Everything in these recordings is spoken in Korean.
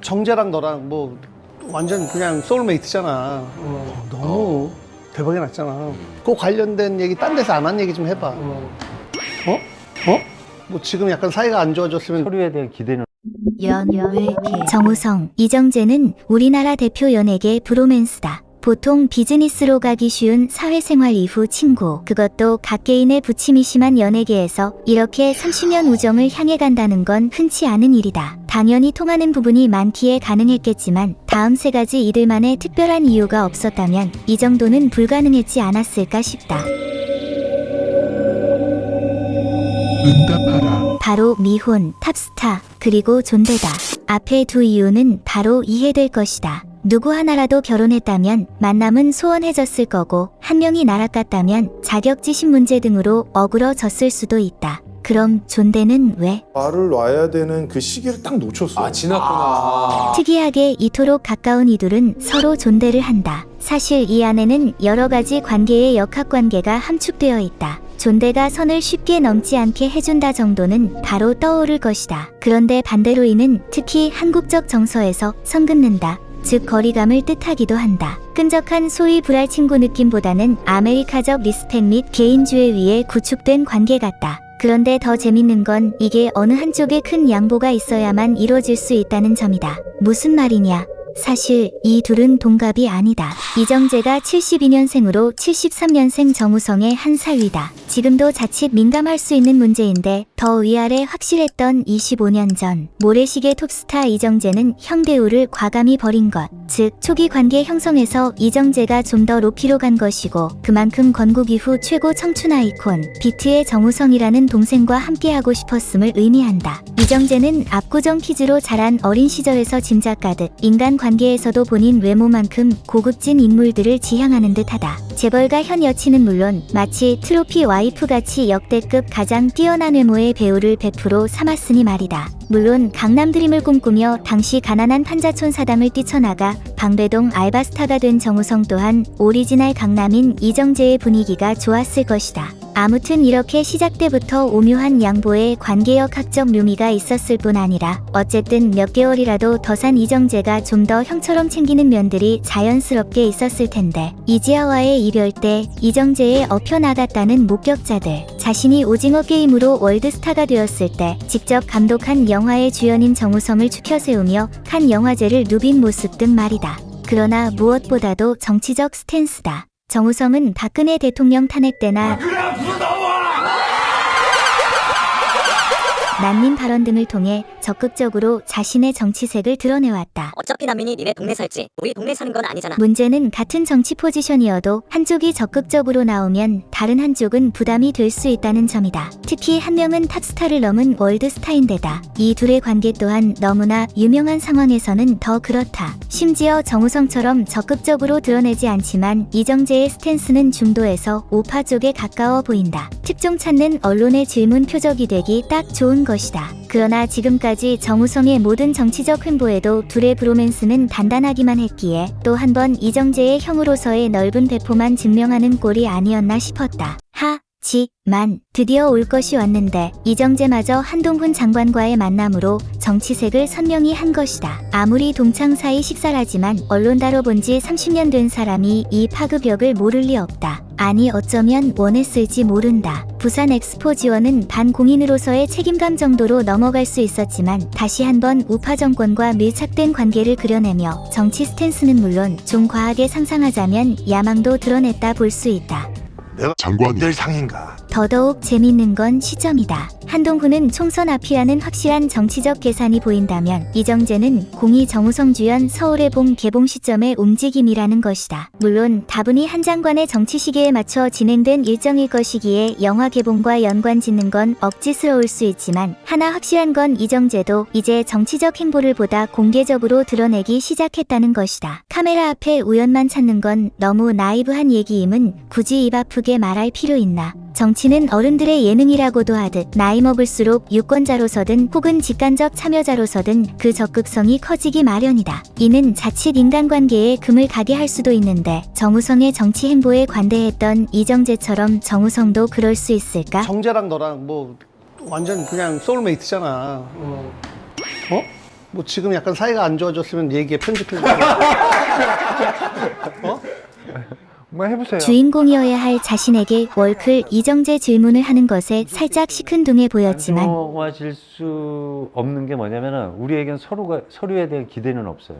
정재랑 너랑 뭐 완전 그냥 소울메이트잖아. 너무 대박이 났잖아. 그 관련된 얘기 딴 데서 안 한 얘기 좀 해봐. 어? 뭐 지금 약간 사이가 안 좋아졌으면 서류에 대한 기대는 정우성, 이정재는 우리나라 대표 연예계 브로맨스다. 보통 비즈니스로 가기 쉬운 사회생활 이후 친구, 그것도 각개인의 부침이 심한 연예계에서 이렇게 30년 우정을 향해 간다는 건 흔치 않은 일이다. 당연히 통하는 부분이 많기에 가능했겠지만 다음 세 가지 이들만의 특별한 이유가 없었다면 이 정도는 불가능했지 않았을까 싶다. 응답하라. 바로 미혼, 탑스타, 그리고 존대다. 앞에 두 이유는 바로 이해될 것이다. 누구 하나라도 결혼했다면 만남은 소원해졌을 거고 한 명이 나락갔다면 자격지심 문제 등으로 어그러졌을 수도 있다. 그럼 존대는 왜? 말을 놔야 되는 그 시기를 딱 놓쳤어. 아, 지났구나. 특이하게 이토록 가까운 이둘은 서로 존대를 한다. 사실 이 안에는 여러 가지 관계의 역학관계가 함축되어 있다. 존대가 선을 쉽게 넘지 않게 해준다 정도는 바로 떠오를 것이다. 그런데 반대로 이는 특히 한국적 정서에서 선 긋는다. 즉 거리감을 뜻하기도 한다. 끈적한 소위 불알 친구 느낌보다는 아메리카적 리스펙 및 개인주의 위에 구축된 관계 같다. 그런데 더 재밌는 건 이게 어느 한쪽에 큰 양보가 있어야만 이루어질 수 있다는 점이다. 무슨 말이냐? 사실 이 둘은 동갑이 아니다. 이정재가 72년생으로 73년생 정우성의 한 살 위다. 지금도 자칫 민감할 수 있는 문제인데 더 위아래 확실했던 25년 전 모래시계 톱스타 이정재는 형 배우를 과감히 버린 것, 즉 초기 관계 형성에서 이정재가 좀 더 높이로 간 것이고 그만큼 건국 이후 최고 청춘 아이콘 비트의 정우성이라는 동생과 함께하고 싶었음을 의미한다. 이정재는 압구정 키즈로 자란 어린 시절에서 짐작가듯 인간 관계에서도 본인 외모만큼 고급진 인물들을 지향하는 듯하다. 재벌가 현 여친은 물론 마치 트로피 와이프같이 역대급 가장 뛰어난 외모의 배우를 100% 삼았으니 말이다. 물론 강남드림을 꿈꾸며 당시 가난한 판자촌 사당을 뛰쳐나가 방배동 알바스타가 된 정우성 또한 오리지널 강남인 이정재의 분위기가 좋았을 것이다. 아무튼 이렇게 시작 때부터 오묘한 양보에 관계역 학적 묘미가 있었을 뿐 아니라 어쨌든 몇 개월이라도 더 산 이정재가 좀 더 형처럼 챙기는 면들이 자연스럽게 있었을 텐데 이지아와의 이별 때 이정재에 엎혀나갔다는 목격자들, 자신이 오징어 게임으로 월드스타가 되었을 때 직접 감독한 영화의 주연인 정우성을 추켜세우며 칸 영화제를 누빈 모습 등 말이다. 그러나 무엇보다도 정치적 스탠스다. 정우성은 박근혜 대통령 탄핵 때나 난민 발언 등을 통해 적극적으로 자신의 정치색을 드러내왔다. 어차피 난민이 니네 동네 살지 우리 동네 사는 건 아니잖아. 문제는 같은 정치 포지션이어도 한쪽이 적극적으로 나오면 다른 한쪽은 부담이 될 수 있다는 점이다. 특히 한 명은 탑스타를 넘은 월드스타인데다 이 둘의 관계 또한 너무나 유명한 상황에서는 더 그렇다. 심지어 정우성처럼 적극적으로 드러내지 않지만 이정재의 스탠스는 중도에서 우파 쪽에 가까워 보인다. 특종 찾는 언론의 질문 표적이 되기 딱 좋은 것이다. 그러나 지금까지 정우성의 모든 정치적 횡보에도 둘의 브로맨스는 단단하기만 했기에 또 한 번 이정재의 형으로서의 넓은 배포만 증명하는 꼴이 아니었나 싶었다. 하지만 드디어 올 것이 왔는데 이정재마저 한동훈 장관과의 만남으로 정치색을 선명히 한 것이다. 아무리 동창 사이 식사라지만 언론 다뤄본 지 30년 된 사람이 이 파급력을 모를 리 없다. 아니 어쩌면 원했을지 모른다. 부산 엑스포 지원은 반공인으로서의 책임감 정도로 넘어갈 수 있었지만 다시 한번 우파 정권과 밀착된 관계를 그려내며 정치 스탠스는 물론 좀 과하게 상상하자면 야망도 드러냈다 볼 수 있다. 내가 장관이 될 상인가? 더더욱 재밌는 건 시점이다. 한동훈은 총선 앞이라는 확실한 정치적 계산이 보인다면 이정재는 공이 정우성 주연 서울의 봄 개봉 시점의 움직임이라는 것이다. 물론 다분히 한 장관의 정치 시기에 맞춰 진행된 일정일 것이기에 영화 개봉과 연관 짓는 건 억지스러울 수 있지만 하나 확실한 건 이정재도 이제 정치적 행보를 보다 공개적으로 드러내기 시작했다는 것이다. 카메라 앞에 우연만 찾는 건 너무 나이브한 얘기임은 굳이 입 아프게 말할 필요 있나. 정치는 어른들의 예능이라고도 하듯 나이 먹을수록 유권자로서든 혹은 직간접 참여자로서든 그 적극성이 커지기 마련이다. 이는 자칫 인간관계에 금을 가게 할 수도 있는데 정우성의 정치 행보에 관대했던 이정재처럼 정우성도 그럴 수 있을까? 정재랑 너랑 뭐 완전 그냥 소울메이트잖아. 뭐 지금 약간 사이가 안 좋아졌으면 얘기에 편집해주고. 어? 뭐 해보세요. 주인공이어야 할 자신에게 월클 이정재 질문을 하는 것에 살짝 시큰둥해 보였지만 좋아질 수 없는 게 뭐냐면은 우리에겐 서로에 대한 기대는 없어요.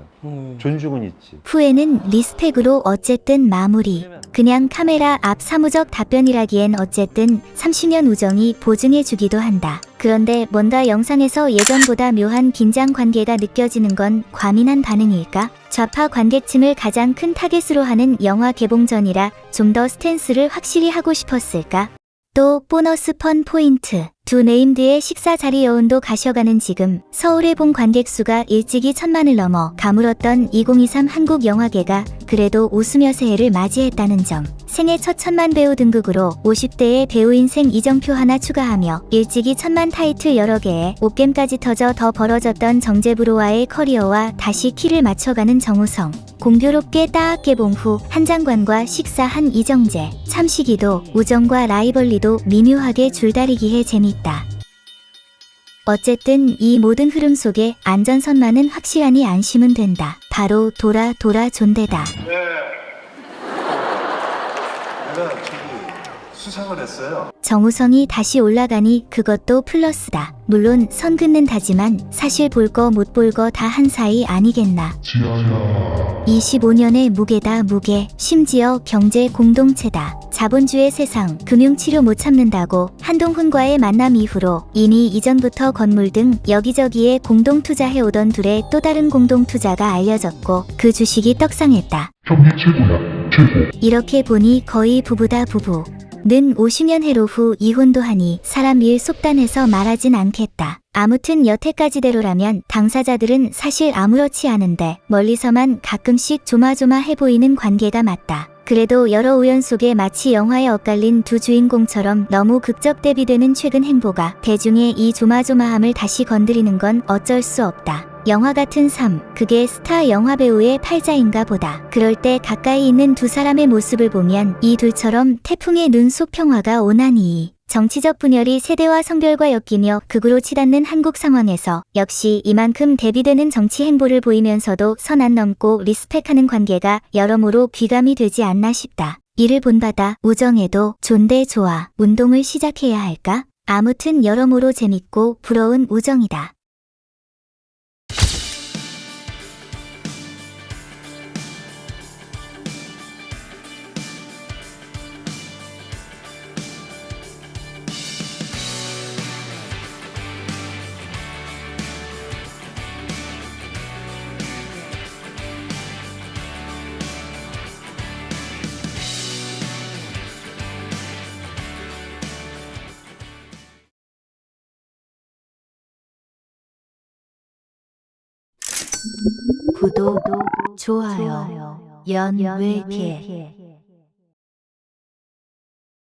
존중은 있지. 후에는 리스펙으로 어쨌든 마무리. 그냥 카메라 앞 사무적 답변이라기엔 어쨌든 30년 우정이 보증해주기도 한다. 그런데 뭔가 영상에서 예전보다 묘한 긴장 관계가 느껴지는 건 과민한 반응일까? 좌파 관객층을 가장 큰 타겟으로 하는 영화 개봉 전이라 좀 더 스탠스를 확실히 하고 싶었을까? 또 보너스 펀 포인트. 두 네임드의 식사 자리 여운도 가셔가는 지금 서울에 본 관객 수가 일찍이 1000만을 넘어 가물었던 2023 한국 영화계가 그래도 웃으며 새해를 맞이했다는 점. 생애 첫 1000만 배우 등극으로 50대의 배우 인생 이정표 하나 추가하며 일찍이 1000만 타이틀 여러 개에 옥겜까지 터져 더 벌어졌던 정재브로와의 커리어와 다시 키를 맞춰가는 정우성. 공교롭게 딱 개봉 후 한장관과 식사한 이정재. 참시기도 우정과 라이벌리도 미묘하게 줄다리기에 재밌다. 어쨌든 이 모든 흐름 속에 안전선만은 확실하니 안심은 된다. 바로 돌아 존대다. 수상을 했어요. 정우성이 다시 올라가니 그것도 플러스다. 물론 선 긋는다지만 사실 볼 거 못 볼 거 다 한 사이 아니겠나. 25년의 무게다 무게. 심지어 경제 공동체다. 자본주의 세상, 금융치료 못 참는다고 한동훈과의 만남 이후로 이미 이전부터 건물 등 여기저기에 공동투자해오던 둘의 또 다른 공동투자가 알려졌고 그 주식이 떡상했다. 이렇게 보니 거의 부부다 부부. 는 50년 해로 후 이혼도 하니 사람 일 속단해서 말하진 않겠다. 아무튼 여태까지대로라면 당사자들은 사실 아무렇지 않은데 멀리서만 가끔씩 조마조마해 보이는 관계가 맞다. 그래도 여러 우연 속에 마치 영화에 엇갈린 두 주인공처럼 너무 극적 대비되는 최근 행보가 대중의 이 조마조마함을 다시 건드리는 건 어쩔 수 없다. 영화 같은 삶, 그게 스타 영화배우의 팔자인가 보다. 그럴 때 가까이 있는 두 사람의 모습을 보면 이 둘처럼 태풍의 눈 속 평화가 오나니. 정치적 분열이 세대와 성별과 엮이며 극으로 치닫는 한국 상황에서 역시 이만큼 대비되는 정치 행보를 보이면서도 선 안 넘고 리스펙하는 관계가 여러모로 귀감이 되지 않나 싶다. 이를 본받아 우정에도 존대 좋아 운동을 시작해야 할까? 아무튼 여러모로 재밌고 부러운 우정이다. 구독, 좋아요, 연외계